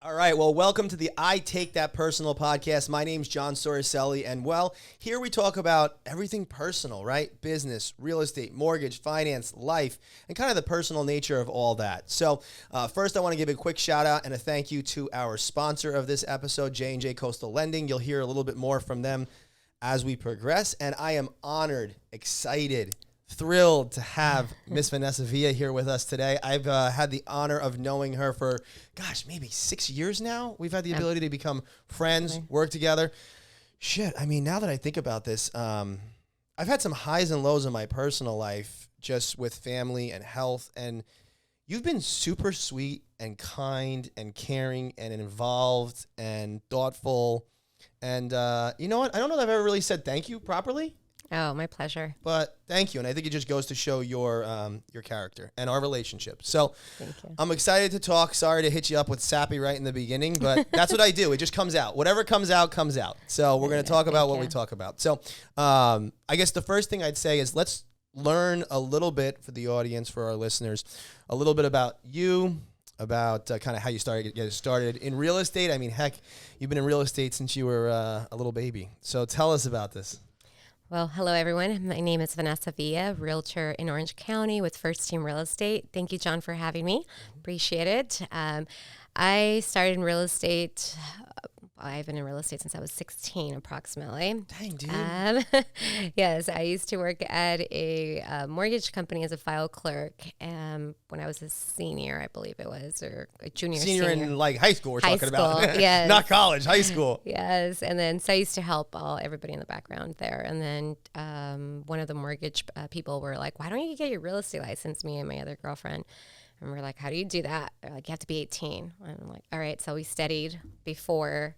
All right, well, welcome to the I Take That Personal podcast. My name's John Soricelli, and well, here we talk about everything personal, right? Business, real estate, mortgage, finance, life, and kind of the personal nature of all that. So first, I want to give a quick shout out and a thank you to our sponsor of this episode, J&J Coastal Lending. You'll hear a little bit more from them as we progress, and I am honored, excited, thrilled to have Miss Vanessa Villa here with us today. I've had the honor of knowing her for, maybe 6 years now. We've had the ability to become friends, work together. Shit, I mean, now that I think about this, I've had some highs and lows in my personal life just with family and health, and you've been super sweet and kind and caring and involved and thoughtful. And you know what? I don't know that I've ever really said thank you properly. Oh, my pleasure. But thank you, and I think it just goes to show your character and our relationship. So Thank you. I'm excited to talk. Sorry to hit you up with sappy right in the beginning, but that's what I do. It just comes out. Whatever comes out, comes out. So we're going to talk about what we talk about. So I guess the first thing I'd say is let's learn a little bit for the audience, for our listeners, a little bit about you, about kind of how you get started in real estate. I mean, heck, you've been in real estate since you were a little baby. So tell us about this. Well, hello, everyone. My name is Vanessa Villa, realtor in Orange County with First Team Real Estate. Thank you, John, for having me. Appreciate it. I started in real estate. I've been in real estate since I was 16, approximately. Dang, dude. Yes, I used to work at a mortgage company as a file clerk when I was a senior, I believe it was, or a junior. Senior in like high school we're talking about. Yes. Not college, high school. Yes, and then so I used to help everybody in the background there. And then one of the mortgage people were like, why don't you get your real estate license, me and my other girlfriend? And we're like, how do you do that? They're like, you have to be 18. And I'm like, all right. So we studied before.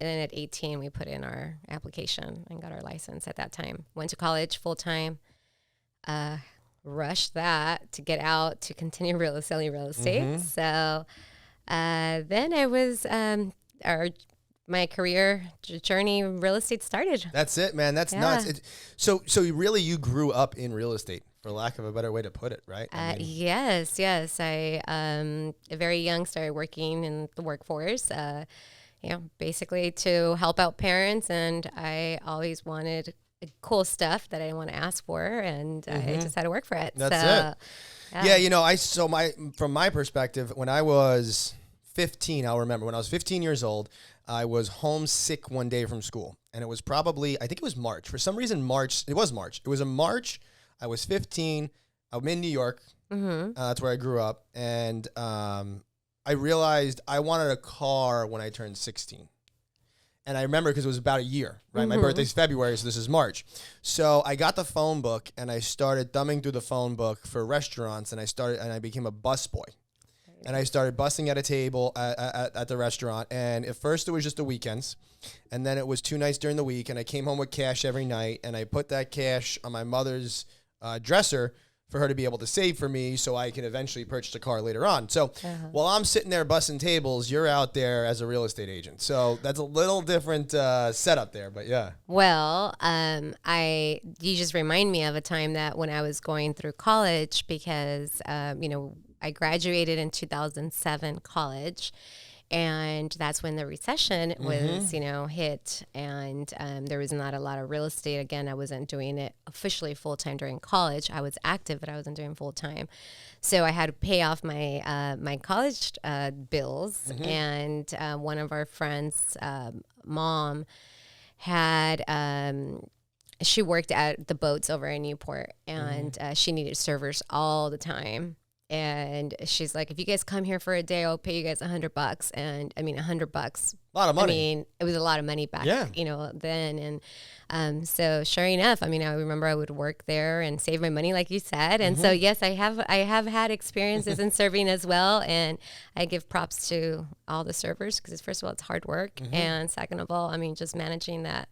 And then at 18, we put in our application and got our license at that time. Went to college full time, rushed that to get out to continue selling real estate. Mm-hmm. So then it was my career journey in real estate started. That's it, man. That's nuts. So really you grew up in real estate, for lack of a better way to put it, right? Yes. I very young started working in the workforce. Basically to help out parents, and I always wanted cool stuff that I didn't want to ask for, and I just had to work for it. That's it. Yeah, from my perspective, when I was 15, I'll remember when I was 15 years old, I was homesick one day from school, and it was probably, I think it was March. For some reason, it was March. It was a March. I was 15. I'm in New York. Mm-hmm. That's where I grew up, and I realized I wanted a car when I turned 16. And I remember because it was about a year, right? Mm-hmm. My birthday's February, so this is March. So I got the phone book and I started thumbing through the phone book for restaurants, and I became a busboy. And I started bussing at a table at the restaurant. And at first it was just the weekends. And then it was 2 nights during the week. And I came home with cash every night. And I put that cash on my mother's dresser for her to be able to save for me so I can eventually purchase a car later on. So while I'm sitting there bussing tables, you're out there as a real estate agent. So that's a little different setup there, but yeah. Well, you just remind me of a time that when I was going through college, because, I graduated in 2007 college. And that's when the recession was, hit, and there was not a lot of real estate. Again, I wasn't doing it officially full-time during college. I was active, but I wasn't doing full-time. So I had to pay off my my college bills, and one of our friends' mom had she worked at the boats over in Newport, and she needed servers all the time. And she's like, if you guys come here for a day, I'll pay you guys $100. And I mean, $100. A lot of money. I mean, it was a lot of money back, then. And so sure enough, I remember I would work there and save my money, like you said. And so, yes, I have had experiences in serving as well. And I give props to all the servers because first of all, it's hard work. And second of all, just managing that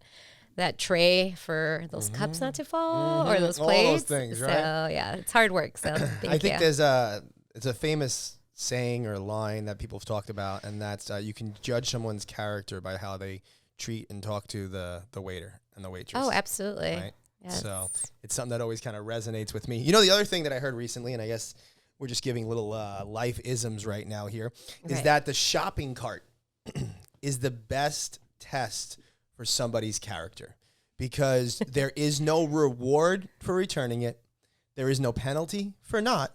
tray for those cups not to fall or those plates. All those things, right? So yeah, it's hard work. So I think it's a famous saying or line that people have talked about, and that's you can judge someone's character by how they treat and talk to the waiter and the waitress. Oh, absolutely. Right? Yes. So it's something that always kind of resonates with me. The other thing that I heard recently, and I guess we're just giving little life isms right now here, is that the shopping cart is the best test for somebody's character because there is no reward for returning it. There is no penalty for not.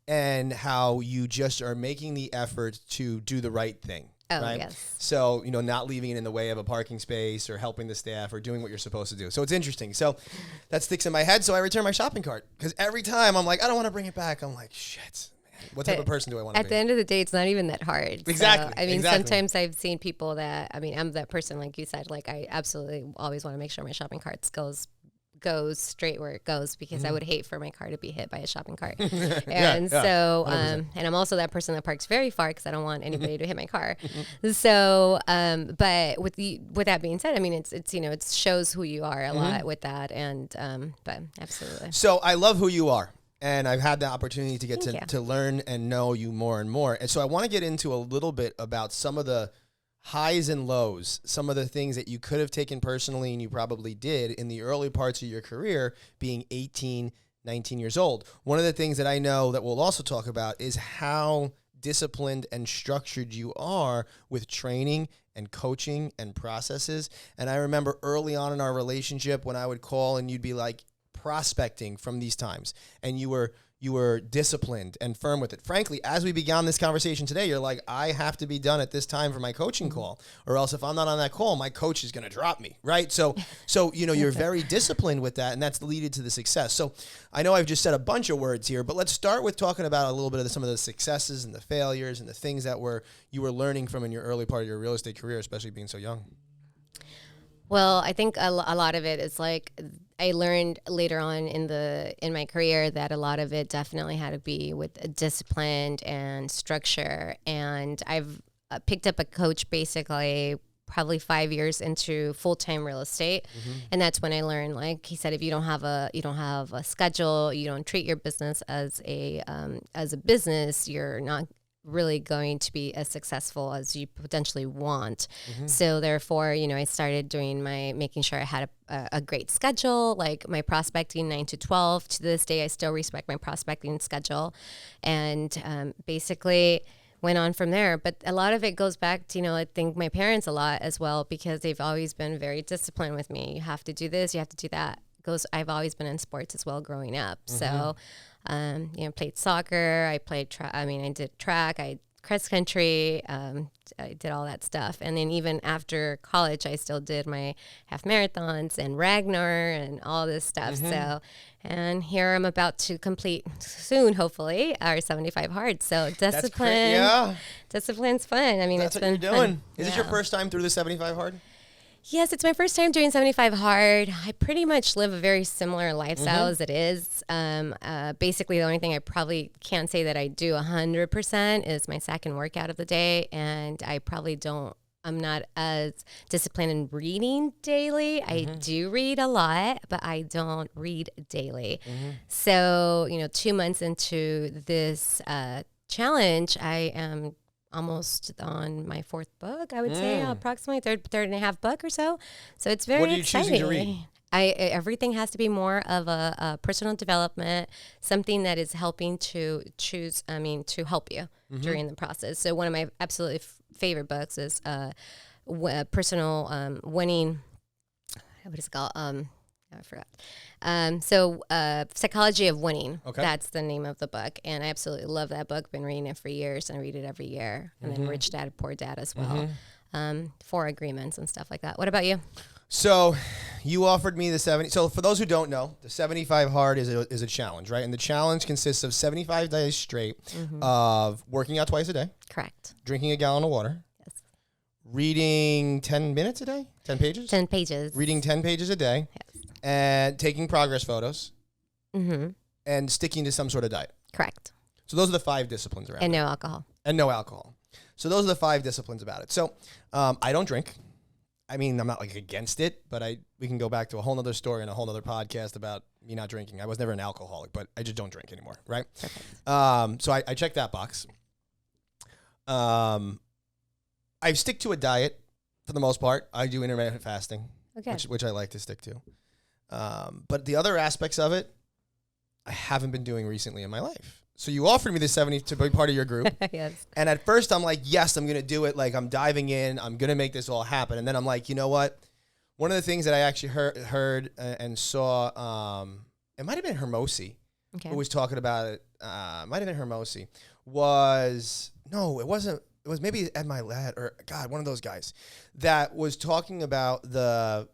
And how you just are making the effort to do the right thing. Oh, right? yes. So, not leaving it in the way of a parking space or helping the staff or doing what you're supposed to do. So it's interesting. So that sticks in my head. So I return my shopping cart because every time I'm like, I don't want to bring it back. I'm like, shit, man. What type of person do I want to be? At the end of the day, it's not even that hard. Exactly. So, I mean, exactly. sometimes I've seen people that, I'm that person, like you said, like I absolutely always want to make sure my shopping carts goes straight where it goes because I would hate for my car to be hit by a shopping cart. And and I'm also that person that parks very far because I don't want anybody to hit my car. So, but with that being said, I mean, it's it shows who you are a lot with that. And, but absolutely. So I love who you are. And I've had the opportunity to get to learn and know you more and more. And so I want to get into a little bit about some of the highs and lows, some of the things that you could have taken personally and you probably did in the early parts of your career being 18, 19 years old. One of the things that I know that we'll also talk about is how disciplined and structured you are with training and coaching and processes. And I remember early on in our relationship when I would call and you'd be like prospecting from these times and you were disciplined and firm with it. Frankly, as we began this conversation today, you're like, I have to be done at this time for my coaching call, or else if I'm not on that call, my coach is going to drop me, right? So you're very disciplined with that, and that's leaded to the success. So I know I've just said a bunch of words here, but let's start with talking about a little bit of some of the successes and the failures and the things that you were learning from in your early part of your real estate career, especially being so young. Well, I think a lot of it is like I learned later on in my career that a lot of it definitely had to be with discipline and structure. And I've picked up a coach basically probably 5 years into full-time real estate. And that's when I learned, like he said, if you don't have a schedule, you don't treat your business as a business, you're not really going to be as successful as you potentially want. So therefore, I started making sure I had a great schedule, like my prospecting 9 to 12. To this day, I still respect my prospecting schedule, and basically went on from there. But a lot of it goes back to, I think my parents a lot as well, because they've always been very disciplined with me. You have to do this, you have to do that. I've always been in sports as well growing up. So played soccer, I did track, I cross country, I did all that stuff. And then even after college, I still did my half marathons and Ragnar and all this stuff. So, and here I'm about to complete soon, hopefully, our 75 hard. So discipline's fun. I mean, that's it's what been you're doing. Fun. Is it your first time through the 75 hard? Yes, it's my first time doing 75 hard. I pretty much live a very similar lifestyle as it is. Basically, the only thing I probably can't say that I do 100% is my second workout of the day. And I'm not as disciplined in reading daily. I do read a lot, but I don't read daily. So, 2 months into this challenge, I am almost on my fourth book, I would say, approximately third and a half book or so. So it's very exciting. What are you choosing to read? Everything has to be more of a personal development, something that is helping to help you during the process. So one of my absolutely favorite books is personal winning. What is it called? I forgot. Psychology of Winning. Okay. That's the name of the book. And I absolutely love that book. Been reading it for years, and I read it every year. And then Rich Dad, Poor Dad as well. 4 Agreements and stuff like that. What about you? So you offered me the 70. So for those who don't know, the 75 hard is a challenge, right? And the challenge consists of 75 days straight of working out twice a day. Correct. Drinking a gallon of water. Yes. Reading 10 minutes a day? 10 pages? 10 pages. Reading 10 pages a day. Yes. And taking progress photos, and sticking to some sort of diet. Correct. So those are the 5 disciplines around it. And no alcohol. And no alcohol. So those are the 5 disciplines about it. So I don't drink. I mean, I'm not like against it, but we can go back to a whole nother story and a whole nother podcast about me not drinking. I was never an alcoholic, but I just don't drink anymore, right? Perfect. So I check that box. I stick to a diet for the most part. I do intermittent fasting, which I like to stick to. But the other aspects of it, I haven't been doing recently in my life. So you offered me the 70 to be part of your group. Yes. And at first I'm like, yes, I'm going to do it. Like I'm diving in. I'm going to make this all happen. And then I'm like, you know what? One of the things that I actually heard and saw, it might have been Hermosi who was talking about it. Might have been Hermosi. No, it wasn't. It was maybe Ed Milet or God, one of those guys that was talking about the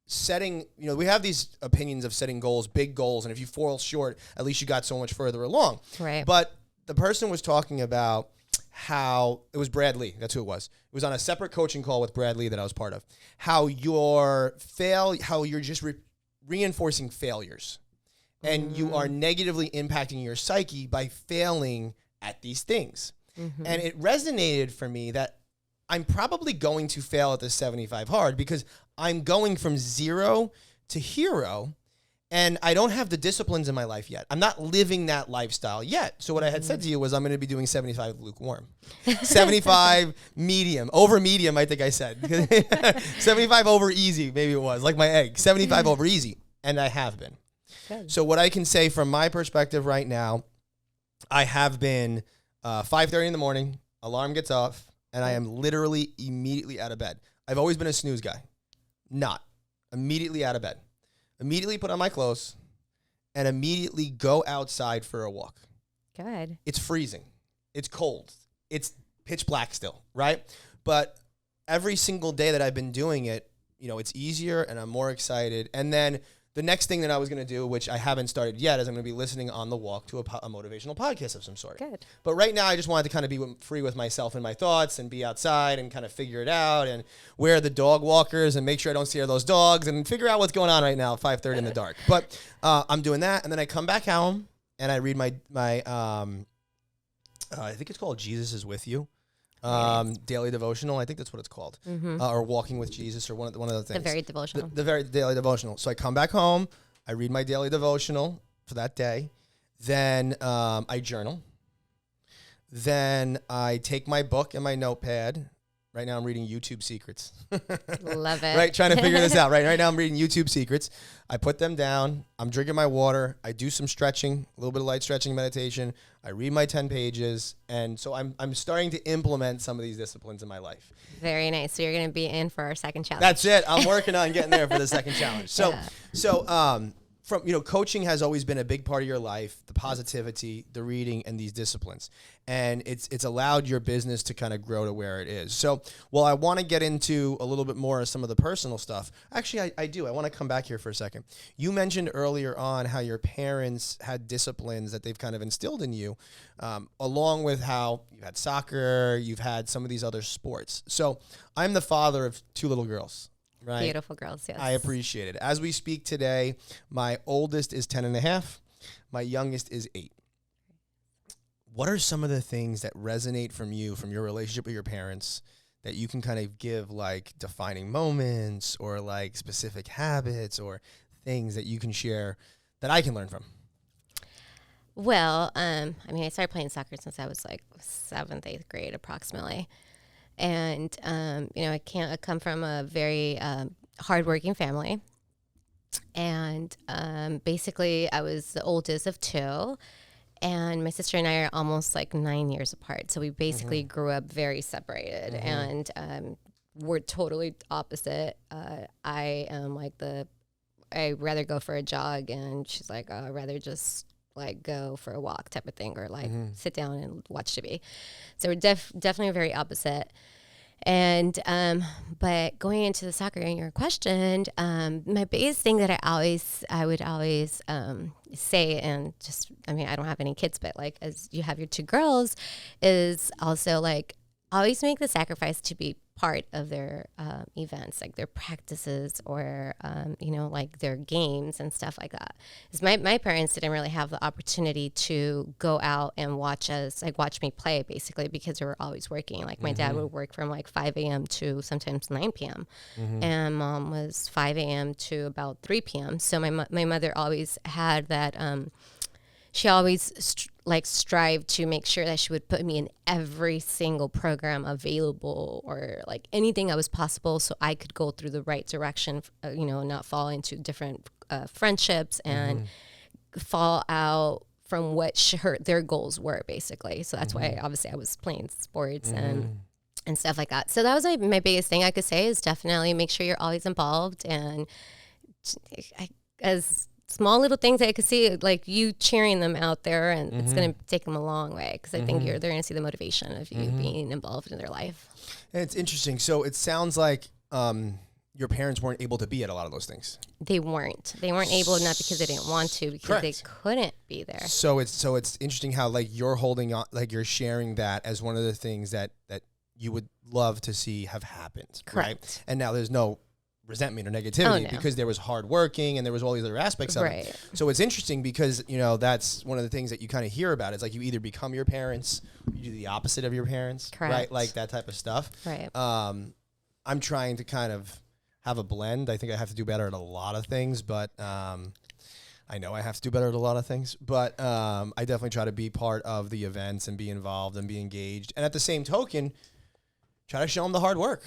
setting, we have these opinions of setting goals, big goals, and if you fall short, at least you got so much further along. Right. But the person was talking about how it was Brad Lee. That's who it was. It was on a separate coaching call with Brad Lee that I was part of. How you're just reinforcing failures, and you are negatively impacting your psyche by failing at these things. Mm-hmm. And it resonated for me that I'm probably going to fail at the 75 hard because I'm going from 0 to hero, and I don't have the disciplines in my life yet. I'm not living that lifestyle yet. So what I had said to you was I'm going to be doing 75 lukewarm, 75 medium, over medium, I think I said. 75 over easy, maybe it was, like my egg, 75 over easy, and I have been. Good. So what I can say from my perspective right now, I have been 5:30 in the morning, alarm gets off, and I am literally immediately out of bed. I've always been a snooze guy. Not. Immediately out of bed. Immediately put on my clothes and immediately go outside for a walk. Good. It's freezing. It's cold. It's pitch black still, right? But every single day that I've been doing it, it's easier and I'm more excited. And then the next thing that I was going to do, which I haven't started yet, is I'm going to be listening on the walk to a motivational podcast of some sort. Good. But right now, I just wanted to kind of be free with myself and my thoughts and be outside and kind of figure it out and wear the dog walkers and make sure I don't scare those dogs and figure out what's going on right now at 5:30 in the dark. But I'm doing that, and then I come back home and I read my I think it's called Jesus is With You. Daily devotional, I think that's what it's called, or Walking with Jesus, or one of the things. The very devotional. The very daily devotional. So I come back home, I read my daily devotional for that day, then I journal, then I take my book and my notepad. Right now I'm reading YouTube Secrets. Love it. Right, trying to figure this out. Right now I'm reading YouTube Secrets. I put them down. I'm drinking my water. I do some stretching, a little bit of light stretching, meditation. I read my 10 pages. And so I'm starting to implement some of these disciplines in my life. Very nice. So you're going to be in for our second challenge. That's it. I'm working on getting there for the second challenge. So, from coaching has always been a big part of your life, the positivity, the reading, and these disciplines. And it's allowed your business to kind of grow to where it is. So while I want to get into a little bit more of some of the personal stuff, actually I do. I want to come back here for a second. You mentioned earlier on how your parents had disciplines that they've kind of instilled in you, along with how you had soccer, you've had some of these other sports. So I'm the father of 2 little girls. Right. Beautiful girls, yes. I appreciate it. As we speak today, my oldest is 10 and a half. My youngest is 8. What are some of the things that resonate from your relationship with your parents, that you can kind of give like defining moments or like specific habits or things that you can share that I can learn from? Well, I started playing soccer since I was like 7th, 8th grade approximately. And, I come from a very hardworking family. And basically, I was the oldest of 2. And my sister and I are almost like 9 years apart. So we basically grew up very separated. And we're totally opposite. I am like I'd rather go for a jog. And she's like, I'd rather just like go for a walk type of thing, or like sit down and watch TV. So we're definitely very opposite. And but going into the soccer and your question, my biggest thing that I would always say, and just I don't have any kids, but like as you have your 2 girls, is also like always make the sacrifice to be part of their events, like their practices or, like their games and stuff like that. Because my parents didn't really have the opportunity to go out and watch me play, basically, because they were always working. Like my dad would work from like 5 a.m. to sometimes 9 p.m. And mom was 5 a.m. to about 3 p.m. So my mother always had that, she always strived to make sure that she would put me in every single program available, or like anything that was possible, so I could go through the right direction, not fall into different friendships and fall out from what their goals were, basically. So that's why obviously I was playing sports and stuff like that. So that was my biggest thing I could say is definitely make sure you're always involved, and as small little things I could see, like you cheering them out there, and it's going to take them a long way, because I think they're going to see the motivation of you being involved in their life. And it's interesting. So it sounds like your parents weren't able to be at a lot of those things. They weren't able, not because they didn't want to, because they couldn't be there. So it's interesting how like you're holding on, like you're sharing that as one of the things that you would love to see have happened. Correct. Right? And now there's no resentment or negativity because there was hard working and there was all these other aspects of it. So it's interesting because, that's one of the things that you kind of hear about. It's like you either become your parents, or you do the opposite of your parents. Correct. Right? Like that type of stuff. Right. I'm trying to kind of have a blend. I think I have to do better at a lot of things, but I know I have to do better at a lot of things, but I definitely try to be part of the events and be involved and be engaged. And at the same token, try to show them the hard work.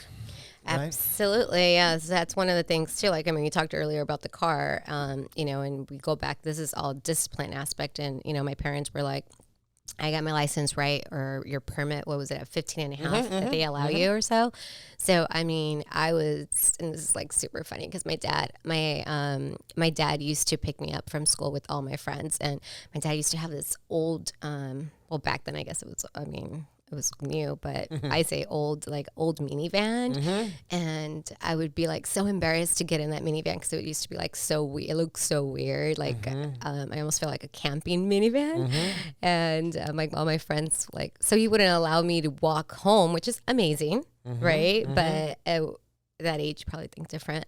Right? Absolutely. Yes. That's one of the things too. Like, I mean, we talked earlier about the car, and we go back, this is all discipline aspect. And, my parents were like, I got my license, right? Or your permit, what was it, at 15 and a half that they allow you or so? So, I mean, I was, and this is like super funny because my dad used to pick me up from school with all my friends. And my dad used to have this old, back then I guess it was new, but I say old minivan. And I would be like so embarrassed to get in that minivan because it used to be like so weird. It looked so weird. Like I almost felt like a camping minivan. And like all my friends, so he wouldn't allow me to walk home, which is amazing, right? But at that age, you probably think different.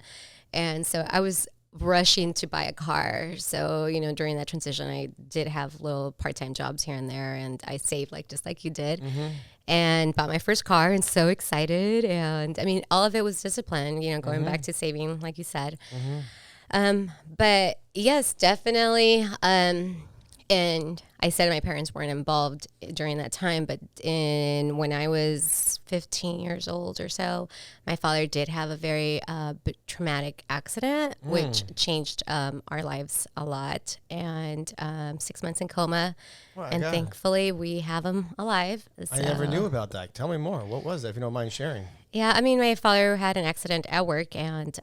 And so I was rushing to buy a car. So, during that transition, I did have little part-time jobs here and there, and I saved just like you did, and bought my first car, and so excited. And I mean, all of it was discipline, going back to saving, like you said. But yes, definitely. And I said my parents weren't involved during that time, but when I was 15 years old or so, my father did have a very traumatic accident, which changed our lives a lot. And 6 months in coma, and thankfully we have him alive. So. I never knew about that. Tell me more. What was that, if you don't mind sharing? Yeah, I mean, my father had an accident at work and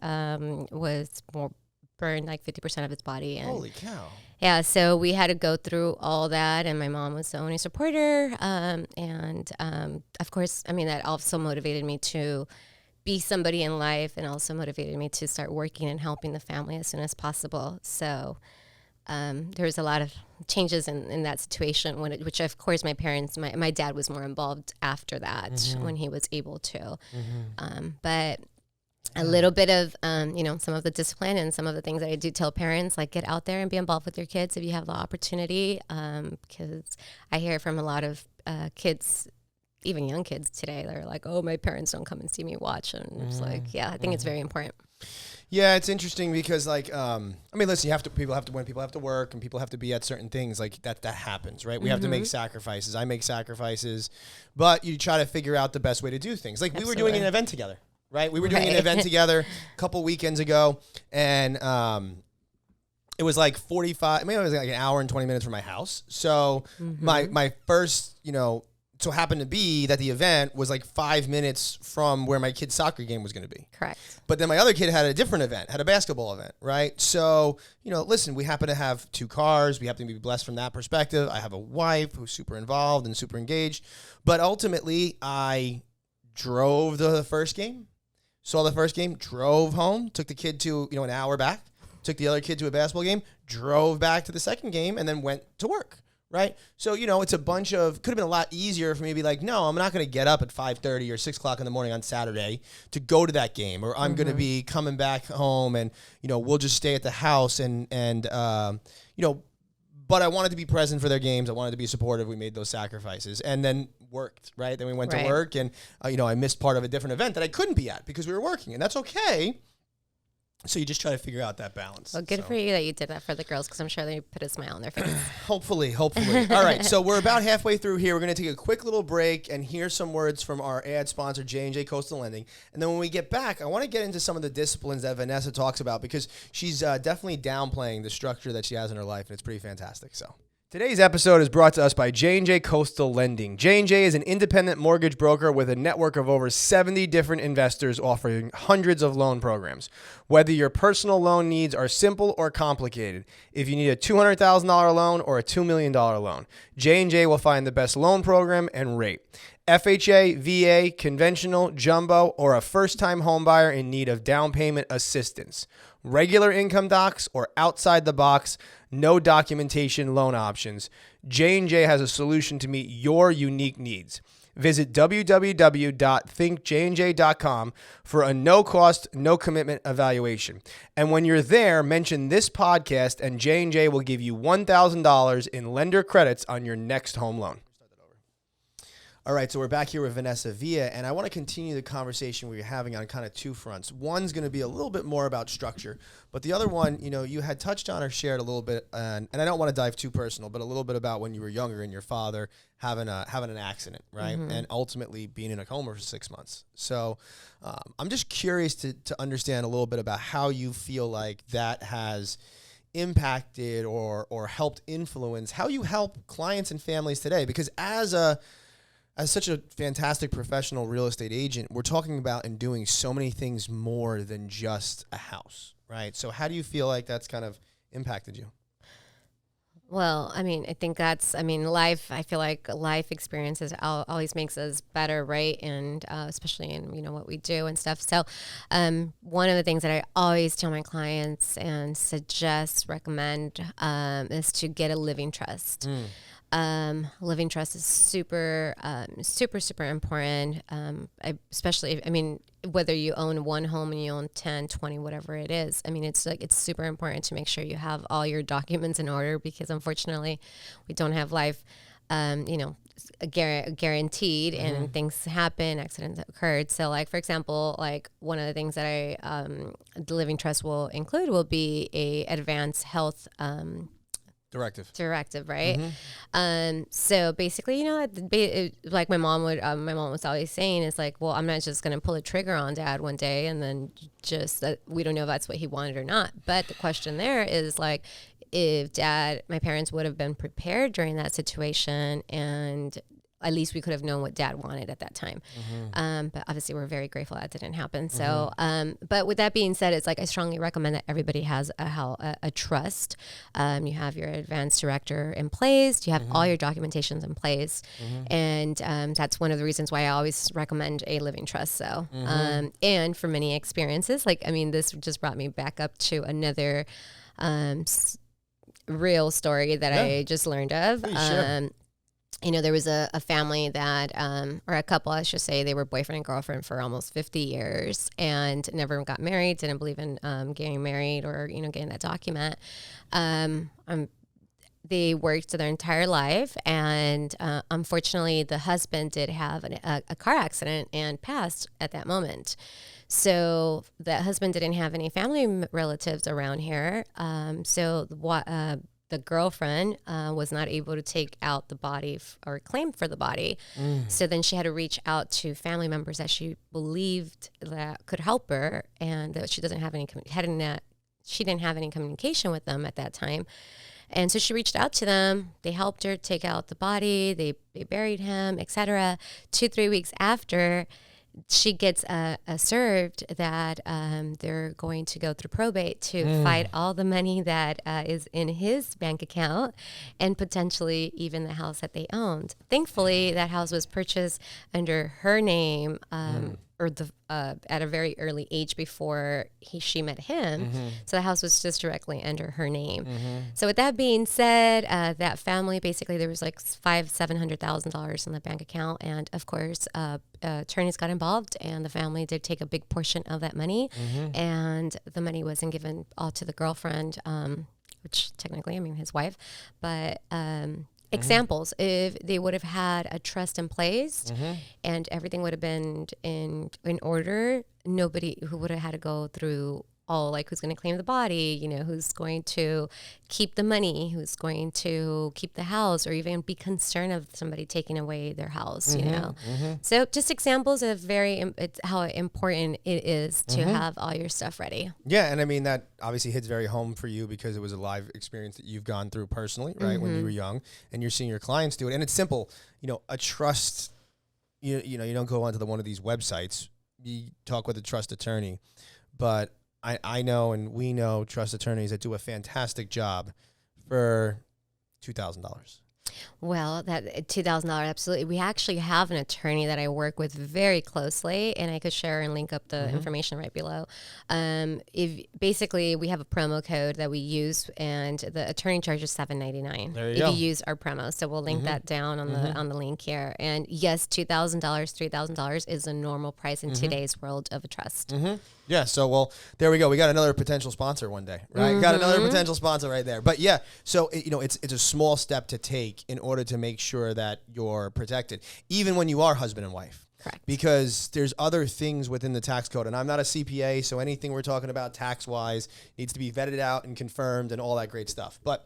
was burned like 50% of his body. And holy cow. Yeah, so we had to go through all that, and my mom was the only supporter. And of course, I mean, that also motivated me to be somebody in life, and also motivated me to start working and helping the family as soon as possible. So there was a lot of changes in that situation, which of course my parents, my dad was more involved after that when he was able to. But a little bit of, some of the discipline and some of the things that I do tell parents, like get out there and be involved with your kids if you have the opportunity. Because I hear from a lot of kids, even young kids today, they're like, oh, my parents don't come and see me watch. And it's like, yeah, I think it's very important. Yeah, it's interesting because listen, people have to work, and people have to be at certain things, like that happens, right? We have to make sacrifices. I make sacrifices, but you try to figure out the best way to do things. Like we were doing an event together. Right, we were doing an event together a couple weekends ago, and it was like 45. Maybe it was like an hour and 20 minutes from my house. So my first, so happened to be that the event was like 5 minutes from where my kid's soccer game was going to be. Correct. But then my other kid had a different event, had a basketball event, right? So listen, we happen to have 2 cars. We happen to be blessed from that perspective. I have a wife who's super involved and super engaged, but ultimately I drove the first game. Saw the first game, drove home, took the kid to, an hour back, took the other kid to a basketball game, drove back to the second game, and then went to work, right? So, it's a bunch of, could have been a lot easier for me to be like, no, I'm not going to get up at 5:30 or 6 o'clock in the morning on Saturday to go to that game, or I'm going to be coming back home and, we'll just stay at the house and but I wanted to be present for their games. I wanted to be supportive. We made those sacrifices and then worked, right? Then we went to work, and, I missed part of a different event that I couldn't be at because we were working, and that's okay. So you just try to figure out that balance. Well, good for you that you did that for the girls, because I'm sure they put a smile on their face. Hopefully. All right, so we're about halfway through here. We're going to take a quick little break and hear some words from our ad sponsor, J&J Coastal Lending. And then when we get back, I want to get into some of the disciplines that Vanessa talks about, because she's definitely downplaying the structure that she has in her life, and it's pretty fantastic. So Today's episode is brought to us by J&J Coastal Lending. J&J is an independent mortgage broker with a network of over 70 different investors offering hundreds of loan programs. Whether your personal loan needs are simple or complicated, if you need a $200,000 loan or a $2 million loan, J&J will find the best loan program and rate. FHA, VA, conventional, jumbo, or a first-time homebuyer in need of down payment assistance. Regular income docs or outside the box, no documentation loan options. J&J has a solution to meet your unique needs. Visit www.thinkjnj.com for a no-cost, no-commitment evaluation. And when you're there, mention this podcast and J&J will give you $1,000 in lender credits on your next home loan. All right, so we're back here with Vanessa Villa, and I want to continue the conversation we were having on kind of two fronts. One's going to be a little bit more about structure, but the other one, you know, you had touched on or shared a little bit, and I don't want to dive too personal, but a little bit about when you were younger and your father having an accident, right, and ultimately being in a coma for 6 months. So I'm just curious to understand a little bit about how you feel like that has impacted or helped influence how you help clients and families today, because as such a fantastic professional real estate agent, we're talking about and doing so many things more than just a house, right? So how do you feel like that's kind of impacted you? Well, I mean, I think life, I feel like life experiences always makes us better, right? And especially in, what we do and stuff. So one of the things that I always tell my clients and recommend is to get a living trust. Living trust is super important. Whether you own one home and you own 10, 20, whatever it is. I mean, it's super important to make sure you have all your documents in order, because unfortunately we don't have life, guaranteed, and things happen, accidents occurred. So like, for example, like one of the things that the living trust will include will be a advanced health, directive, right? So basically, like my mom was always saying, is like, well, I'm not just going to pull a trigger on Dad one day and then just we don't know if that's what he wanted or not. But the question there is like, if my parents would have been prepared during that situation, and at least we could have known what Dad wanted at that time. But obviously we're very grateful that didn't happen. So, but with that being said, it's like, I strongly recommend that everybody has a trust. You have your advanced director in place, you have all your documentations in place. And that's one of the reasons why I always recommend a living trust. So, and for many experiences, this just brought me back up to another real story that I just learned of. There was a family that, or a couple, I should say, they were boyfriend and girlfriend for almost 50 years and never got married, didn't believe in getting married or, getting that document. They worked their entire life, and unfortunately, the husband did have a car accident and passed at that moment. So the husband didn't have any family relatives around here. So the girlfriend was not able to take out the body or claim for the body. So then she had to reach out to family members that she believed that could help her, and that she didn't have any communication with them at that time. And so she reached out to them. They helped her take out the body. They buried him, etc. 2-3 weeks after, she gets served that they're going to go through probate to fight all the money that is in his bank account, and potentially even the house that they owned. Thankfully, that house was purchased under her name, or at a very early age before she met him. So the house was just directly under her name. So with that being said, that family, basically there was like $700,000 in the bank account. And of course, attorneys got involved, and the family did take a big portion of that money. And the money wasn't given all to the girlfriend, which technically, his wife, but examples, if they would have had a trust in place and everything would have been in order, nobody who would have had to go through like who's going to claim the body, who's going to keep the money, who's going to keep the house, or even be concerned of somebody taking away their house, So just examples of how important it is to have all your stuff ready. Yeah, and I mean, that obviously hits very home for you because it was a live experience that you've gone through personally, right, when you were young, and you're seeing your clients do it. And it's simple, a trust, you don't go onto one of these websites, you talk with a trust attorney, but I know, and we know trust attorneys that do a fantastic job for $2,000. Well, that $2,000, absolutely. We actually have an attorney that I work with very closely, and I could share and link up the information right below. If basically we have a promo code that we use, and the attorney charges $7.99 if you use our promo. So we'll link that down on the link here. And yes, $2,000, $3,000 is a normal price in today's world of a trust. Yeah, so, there we go. We got another potential sponsor one day, right? Got another potential sponsor right there. But yeah, so, it's a small step to take in order to make sure that you're protected, even when you are husband and wife. Correct. Because there's other things within the tax code, and I'm not a CPA, so anything we're talking about tax-wise needs to be vetted out and confirmed and all that great stuff. But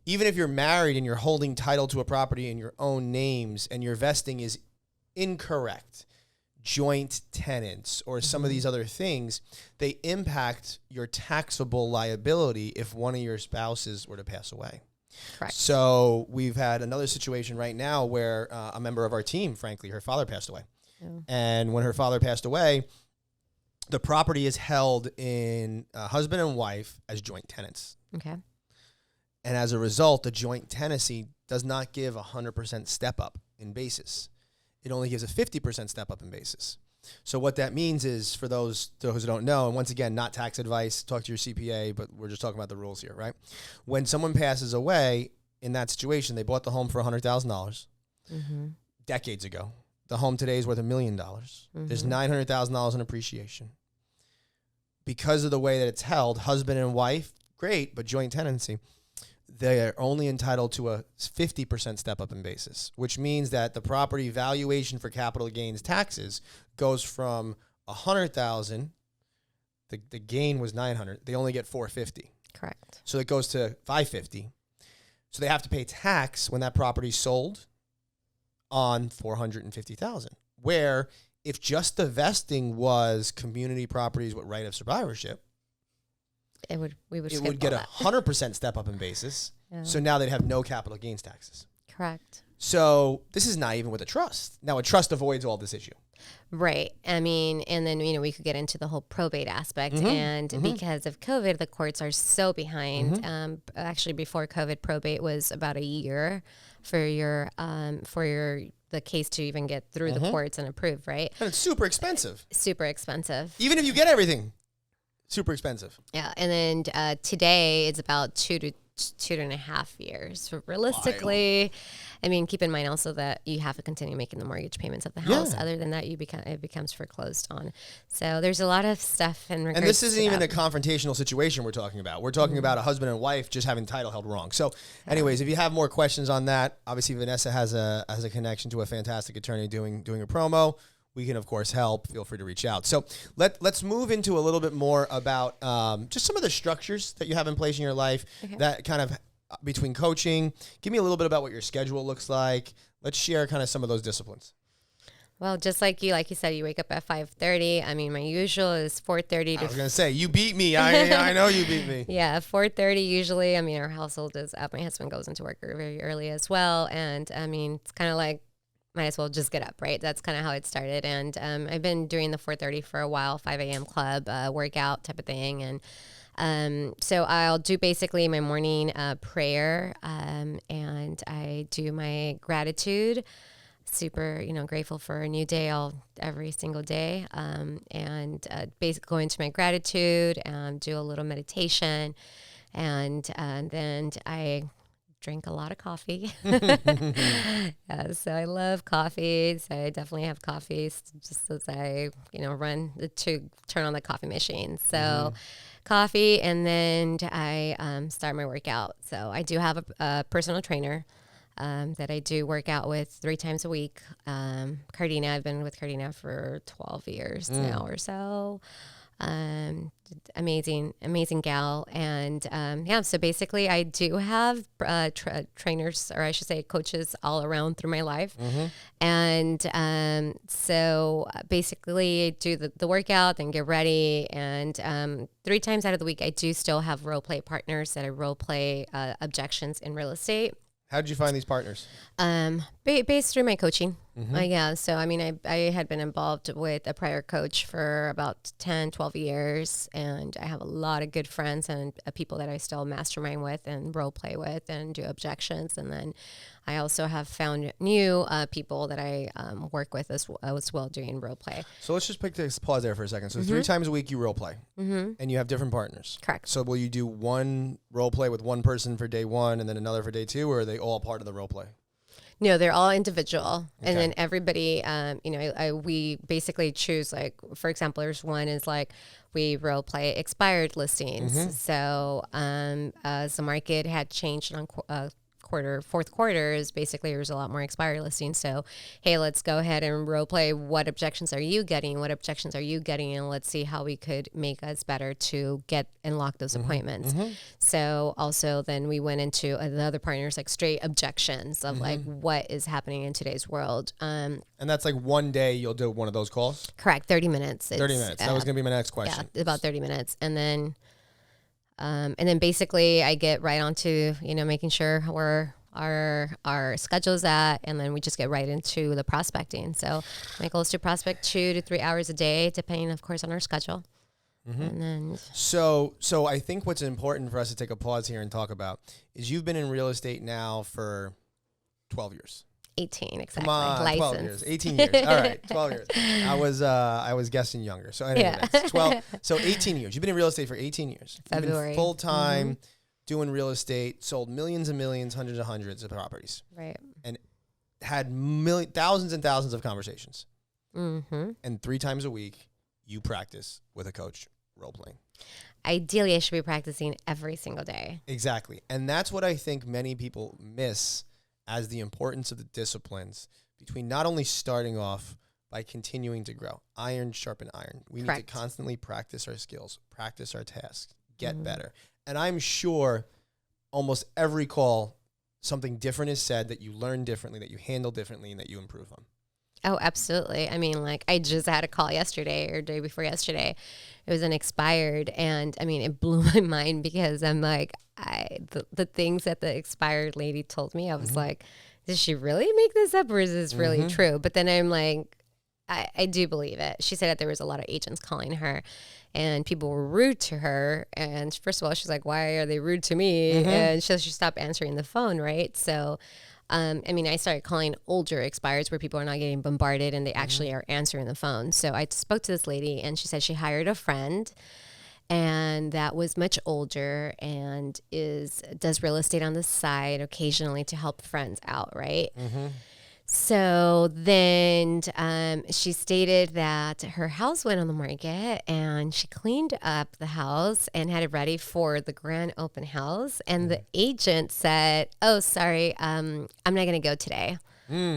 even if you're married and you're holding title to a property in your own names and your vesting is incorrect, joint tenants or some of these other things, they impact your taxable liability if one of your spouses were to pass away. Correct. So we've had another situation right now where a member of our team, frankly, her father passed away. Yeah. And when her father passed away, the property is held in husband and wife as joint tenants. Okay. And as a result, the joint tenancy does not give 100% step up in basis. It only gives a 50% step up in basis. So what that means is, for those who don't know, and once again, not tax advice, talk to your CPA, but we're just talking about the rules here, right? When someone passes away in that situation, they bought the home for $100,000 decades ago. The home today is worth $1 million. There's $900,000 in appreciation. Because of the way that it's held, husband and wife, great, but joint tenancy, they're only entitled to a 50% step up in basis, which means that the property valuation for capital gains taxes goes from $100,000. The gain was $900. They only get $450. Correct. So it goes to $550. So they have to pay tax when that property's sold on $450,000. Where if just the vesting was community properties with right of survivorship, we would get 100% step up in basis. Yeah. So now they'd have no capital gains taxes. Correct. So this is not even with a trust. Now a trust avoids all this issue. Right. I mean, and then, we could get into the whole probate aspect. And because of COVID, the courts are so behind. Actually, before COVID, probate was about a year for the case to even get through the courts and approved, right? And it's super expensive. Super expensive. Even if you get everything. Super expensive. Yeah, and then today it's about 2.5 years. So realistically, I mean, keep in mind also that you have to continue making the mortgage payments of the house. Yeah. Other than that, it becomes foreclosed on. So there's a lot of stuff in regards. And this isn't even a confrontational situation we're talking about. We're talking about a husband and wife just having title held wrong. So, anyways, if you have more questions on that, obviously Vanessa has a connection to a fantastic attorney doing a promo. We can, of course, help. Feel free to reach out. So let's move into a little bit more about just some of the structures that you have in place in your life, that kind of between coaching. Give me a little bit about what your schedule looks like. Let's share kind of some of those disciplines. Well, just like you said, you wake up at 5:30. I mean, my usual is 4:30 to... I was going to say, you beat me. I know you beat me. Yeah, 4:30 usually. I mean, our household is up. My husband goes into work very early as well. And, I mean, it's kind of like, might as well just get up, right? That's kind of how it started. And I've been doing the 4:30 for a while, 5 a.m. club, workout type of thing. And so I'll do basically my morning prayer, and I do my gratitude. Super, grateful for a new day every single day. And basically go into my gratitude, do a little meditation, and then I drink a lot of coffee. So I love coffee. So I definitely have coffee just as I, run to turn on the coffee machine. So coffee, and then I start my workout. So I do have a personal trainer that I do work out with 3 times a week. Cardina, I've been with Cardina for 12 years now or so. amazing gal. And so basically I do have trainers, or I should say coaches, all around through my life. And so basically I do the workout, then get ready. And 3 times out of the week, I do still have role play partners that I role play objections in real estate. How did you find these partners? Based through my coaching. Yeah. So, I mean, I had been involved with a prior coach for about 10, 12 years. And I have a lot of good friends and people that I still mastermind with and role play with and do objections. And then I also have found new people that I work with as well doing role play. So let's just pause there for a second. So 3 times a week you role play and you have different partners. Correct. So will you do one role play with one person for day 1 and then another for day 2, or are they all part of the role play? No, they're all individual. Okay. And then everybody, we basically choose, like, for example, there's one is like we role play expired listings. So as the market had changed on fourth quarter is basically there's a lot more expired listings. So, hey, let's go ahead and role play. What objections are you getting? What objections are you getting? And let's see how we could make us better to get and lock those appointments. So also then we went into the other partners, like straight objections of like what is happening in today's world. And that's like one day you'll do one of those calls? Correct. 30 minutes. 30 minutes. That was going to be my next question. Yeah, about 30 minutes. And then basically I get right onto, making sure where our schedule's at, and then we just get right into the prospecting. So my goal is to prospect 2 to 3 hours a day, depending, of course, on our schedule. And then So I think what's important for us to take a pause here and talk about is you've been in real estate now for 12 years. 18, exactly. Come on, License. 12 years, 18 years. All right, 12 years. I was guessing younger. So anyway, that's 12. So 18 years. You've been in real estate for 18 years. February. You've been full-time doing real estate, sold millions and millions, hundreds of properties. Right. And had thousands and thousands of conversations. And 3 times a week, you practice with a coach role-playing. Ideally, I should be practicing every single day. Exactly. And that's what I think many people miss as the importance of the disciplines between not only starting off by continuing to grow. Iron sharpen iron. We need to constantly practice our skills, practice our tasks, get better. And I'm sure almost every call, something different is said that you learn differently, that you handle differently, and that you improve on. Oh, absolutely. I mean, like, I just had a call yesterday or day before yesterday. It was an expired, and I mean, it blew my mind because I'm like, the things that the expired lady told me, I was like, did she really make this up, or is this really true? But then I'm like, I do believe it. She said that there was a lot of agents calling her and people were rude to her. And first of all, she's like, why are they rude to me? And she stopped answering the phone, right? So I started calling older expireds where people are not getting bombarded and they actually are answering the phone. So I spoke to this lady and she said she hired a friend and that was much older and does real estate on the side occasionally to help friends out, right? So then she stated that her house went on the market and she cleaned up the house and had it ready for the grand open house. And the agent said, oh, sorry, I'm not going to go today.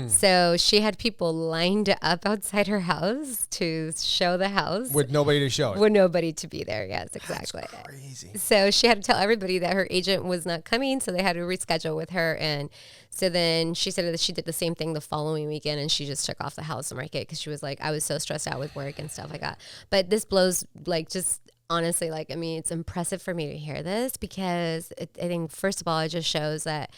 So she had people lined up outside her house to show the house. With nobody to show it. With nobody to be there. Yes, exactly. That's crazy. So she had to tell everybody that her agent was not coming. So they had to reschedule with her. And so then she said that she did the same thing the following weekend and she just took off the house market because she was like, I was so stressed out with work and stuff like that. But this blows, like, just honestly, like, I mean, it's impressive for me to hear this because I think, first of all, it just shows that,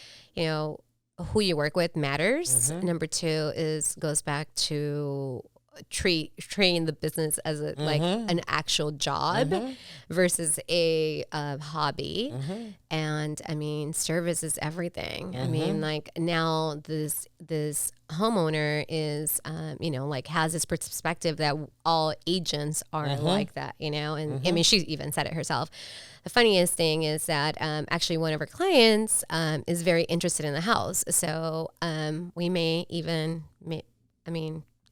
who you work with matters. Number 2 goes back to treating the business as like an actual job versus a hobby. And I mean, service is everything. I mean, like, now this homeowner is, like, has this perspective that all agents are like that, and I mean, she even said it herself. The funniest thing is that actually one of her clients is very interested in the house. So we may even,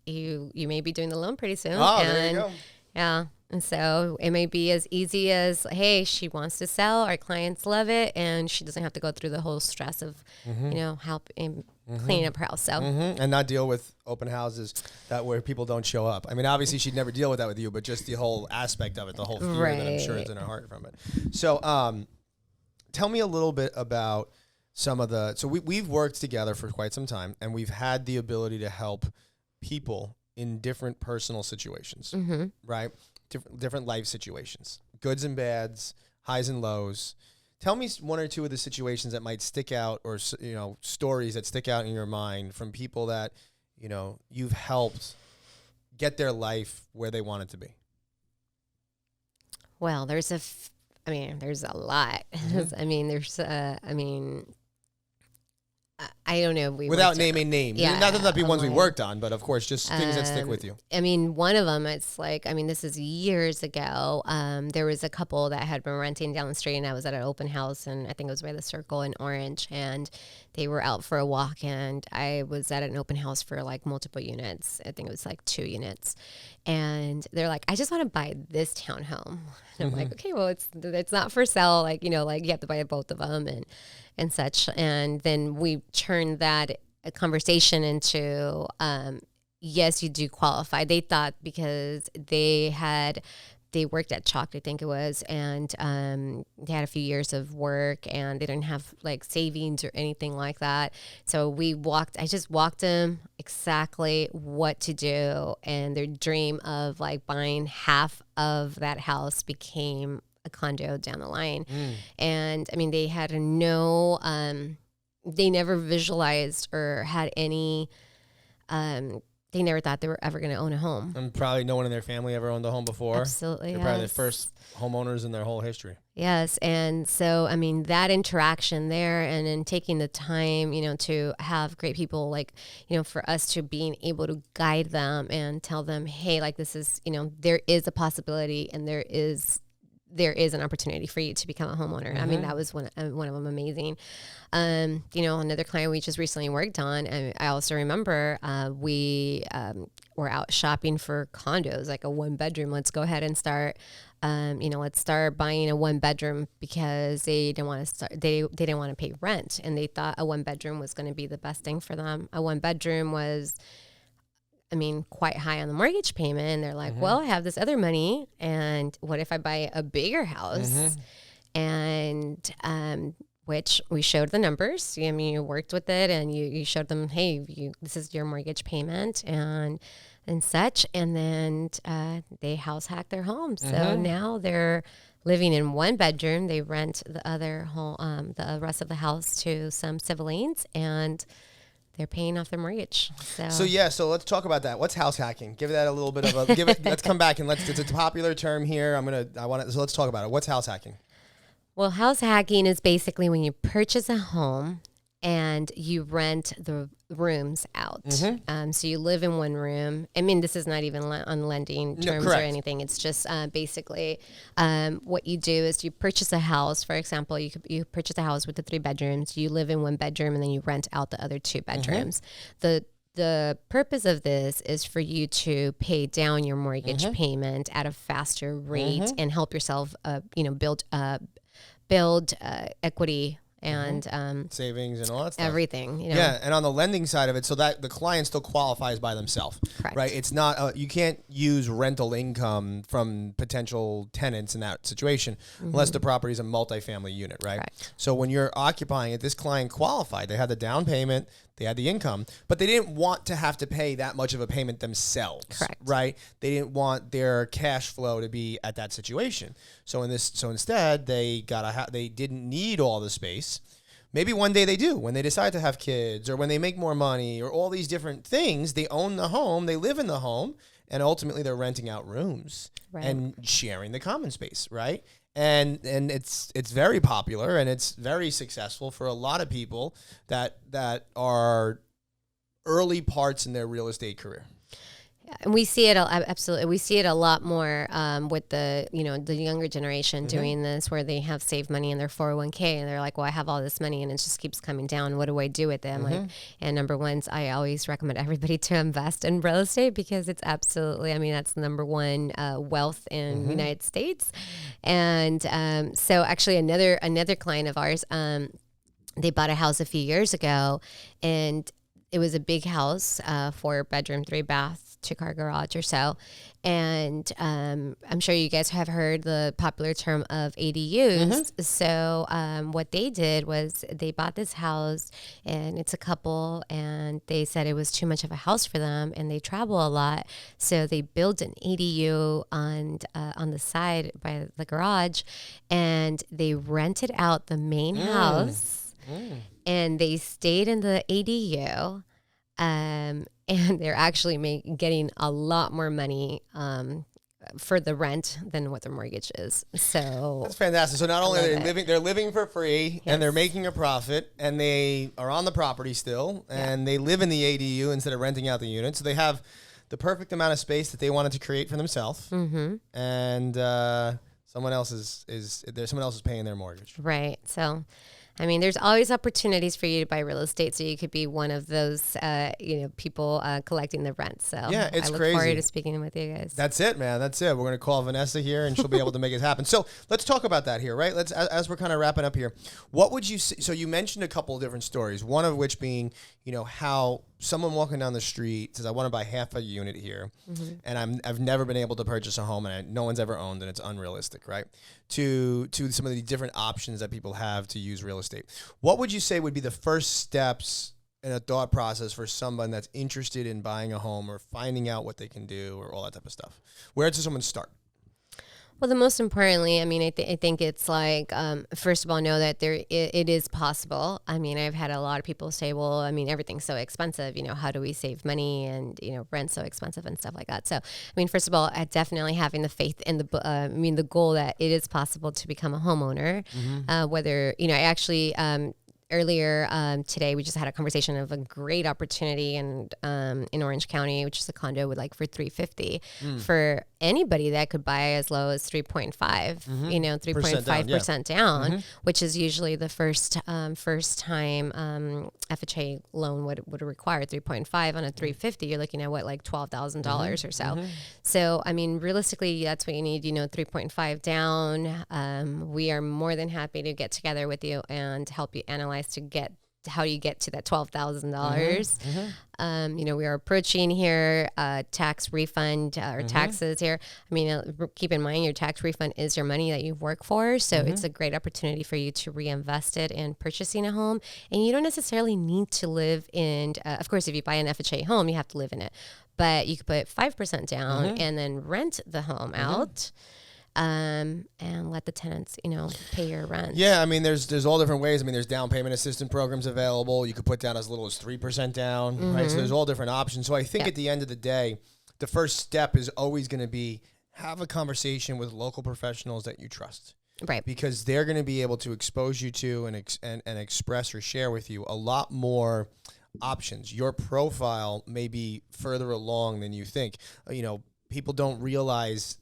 you may be doing the loan pretty soon. Oh, there you go. Yeah. And so it may be as easy as, hey, she wants to sell, our clients love it, and she doesn't have to go through the whole stress of, cleaning up her house. So and not deal with open houses that where people don't show up. I mean, obviously she'd never deal with that with you, but just the whole aspect of it, the whole fear that I'm sure is in her heart from it. So tell me a little bit about some of the, so we've worked together for quite some time, and we've had the ability to help people in different personal situations, right? Different life situations, goods and bads, highs and lows. Tell me one or two of the situations that might stick out, or, you know, stories that stick out in your mind from people that, you know, you've helped get their life where they want it to be. Well, there's a lot. I mean, I don't know. Without naming names. Yeah, not that be ones we worked on, but of course, just things that stick with you. I mean, one of them, it's like, I mean, this is years ago. There was a couple that had been renting down the street, and I was at an open house, and I think it was by the Circle in Orange, and they were out for a walk, and I was at an open house for like multiple units. I think it was like 2 units. And they're like, I just want to buy this townhome. And I'm like, okay, well, it's not for sale. Like, you know, like you have to buy both of them and such. And then we turned that conversation into, yes, you do qualify. They thought because they worked at Chalk, I think it was, and they had a few years of work, and they didn't have like savings or anything like that. So I just walked them exactly what to do, and their dream of like buying half of that house became a condo down the line. And I mean, they had they never visualized or had any, they never thought they were ever going to own a home. And probably no one in their family ever owned a home before. Absolutely. They're probably the first homeowners in their whole history. Yes. And so, I mean, that interaction there, and then taking the time, you know, to have great people, like, you know, for us to being able to guide them and tell them, hey, like, this is, you know, there is a possibility, and there is an opportunity for you to become a homeowner. I mean, that was one of them amazing. You know, another client we just recently worked on, and I also remember we were out shopping for condos, like a 1-bedroom. Let's go ahead and start, you know, let's start buying a 1-bedroom, because they didn't want to pay rent, and they thought a 1-bedroom was going to be the best thing for them. A 1-bedroom was, I mean, quite high on the mortgage payment. And they're like, well, I have this other money, and what if I buy a bigger house? And which we showed the numbers. I mean, you worked with it, and you showed them, hey, this is your mortgage payment and such. And then they house hacked their home. So now they're living in 1 bedroom. They rent the other home, the rest of the house to some civilians, and they're paying off their mortgage. So let's talk about that. What's house hacking? Give that a little bit of let's come back and it's a popular term here. So let's talk about it. What's house hacking? Well, house hacking is basically when you purchase a home and you rent the rooms out. So you live in one room. I mean, this is not even on lending terms or anything. It's just basically what you do is you purchase a house. For example, you purchase a house with the 3 bedrooms. You live in 1 bedroom, and then you rent out the other 2 bedrooms. The purpose of this is for you to pay down your mortgage payment at a faster rate and help yourself, you know, build equity and savings and all that stuff. Everything, you know. Yeah, and on the lending side of it, so that the client still qualifies by themselves. Correct. Right? It's not you can't use rental income from potential tenants in that situation unless the property is a multifamily unit, right? Correct. So when you're occupying it, this client qualified. They had the down payment, they had the income, but they didn't want to have to pay that much of a payment themselves. Correct. Right? They didn't want their cash flow to be at that situation. So instead, they didn't need all the space. Maybe one day they do, when they decide to have kids, or when they make more money, or all these different things. They own the home, they live in the home, and ultimately they're renting out rooms and sharing the common space, right? And it's very popular, and it's very successful for a lot of people that are early parts in their real estate career. And we see it absolutely. We see it a lot more with the younger generation doing this, where they have saved money in their 401k, and they're like, "Well, I have all this money, and it just keeps coming down. What do I do with it?" Like, and number one, I always recommend everybody to invest in real estate, because it's absolutely. I mean, that's the number one wealth in the United States. And so, actually, another client of ours. they bought a house a few years ago, and it was a big house, 4 bedroom, 3 bath, 2 car garage or so. And I'm sure you guys have heard the popular term of ADUs. So what they did was they bought this house, and it's a couple, and they said it was too much of a house for them, and they travel a lot. So they built an ADU on the side by the garage, and they rented out the main house, and they stayed in the ADU. And they're actually getting a lot more money for the rent than what their mortgage is. So that's fantastic. So not only are they're living for free, and they're making a profit, and they are on the property still, and they live in the ADU instead of renting out the unit. So they have the perfect amount of space that they wanted to create for themselves, and someone else is paying their mortgage. Right. So, I mean, there's always opportunities for you to buy real estate, so you could be one of those, people collecting the rent. So yeah, it's I look crazy. forward to speaking with you guys. That's it, man. That's it. We're gonna call Vanessa here, and she'll be able to make it happen. So let's talk about that here, right? As we're kind of wrapping up here, what would you say? So you mentioned a couple of different stories. One of which being, how someone walking down the street says, "I want to buy half a unit here," and I've never been able to purchase a home, and no one's ever owned, and it's unrealistic, right? To some of the different options that people have to use real estate. What would you say would be the first steps in a thought process for someone that's interested in buying a home or finding out what they can do or all that type of stuff? Where does someone start? Well, the most importantly, I mean, I think it's like, first of all, know that it is possible. I mean, I've had a lot of people say, well, I mean, everything's so expensive, how do we save money, and, rent's so expensive and stuff like that. So, I mean, first of all, definitely having the faith in the goal that it is possible to become a homeowner, whether, I actually, earlier today, we just had a conversation of a great opportunity in Orange County, which is a condo for $350 for anybody that could buy as low as 3.5, 3.5% down, which is usually the first time FHA loan would require 3.5 on a 350. You're looking at $12,000 or so. So I mean, realistically, that's what you need. 3.5 down. We are more than happy to get together with you and help you analyze to get how you get to that $12,000. We are approaching here tax refund or taxes here. I mean, keep in mind your tax refund is your money that you work for, so it's a great opportunity for you to reinvest it in purchasing a home. And you don't necessarily need to live in. Of course, if you buy an FHA home, you have to live in it, but you could put 5% down and then rent the home out. And let the tenants, pay your rent. Yeah, I mean, there's all different ways. I mean, there's down payment assistance programs available. You could put down as little as 3% down, right? So there's all different options. So I think at the end of the day, the first step is always going to be have a conversation with local professionals that you trust. Right. Because they're going to be able to expose you to and express or share with you a lot more options. Your profile may be further along than you think. People don't realize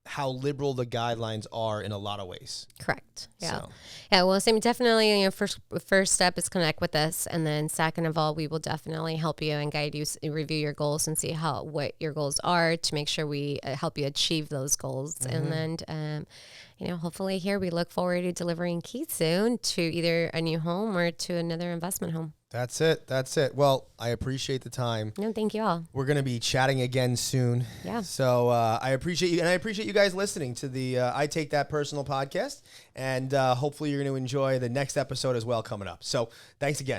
how liberal the guidelines are in a lot of ways. Correct. Yeah. So. Yeah. Well, same. Definitely, first step is connect with us, and then second of all, we will definitely help you and guide you, review your goals, and see what your goals are to make sure we help you achieve those goals. And then, hopefully, here we look forward to delivering keys soon to either a new home or to another investment home. That's it. Well, I appreciate the time. No, thank you all. We're going to be chatting again soon. Yeah. So I appreciate you, and I appreciate you guys listening to the I Take That Personal podcast, and hopefully you're going to enjoy the next episode as well coming up. So thanks again.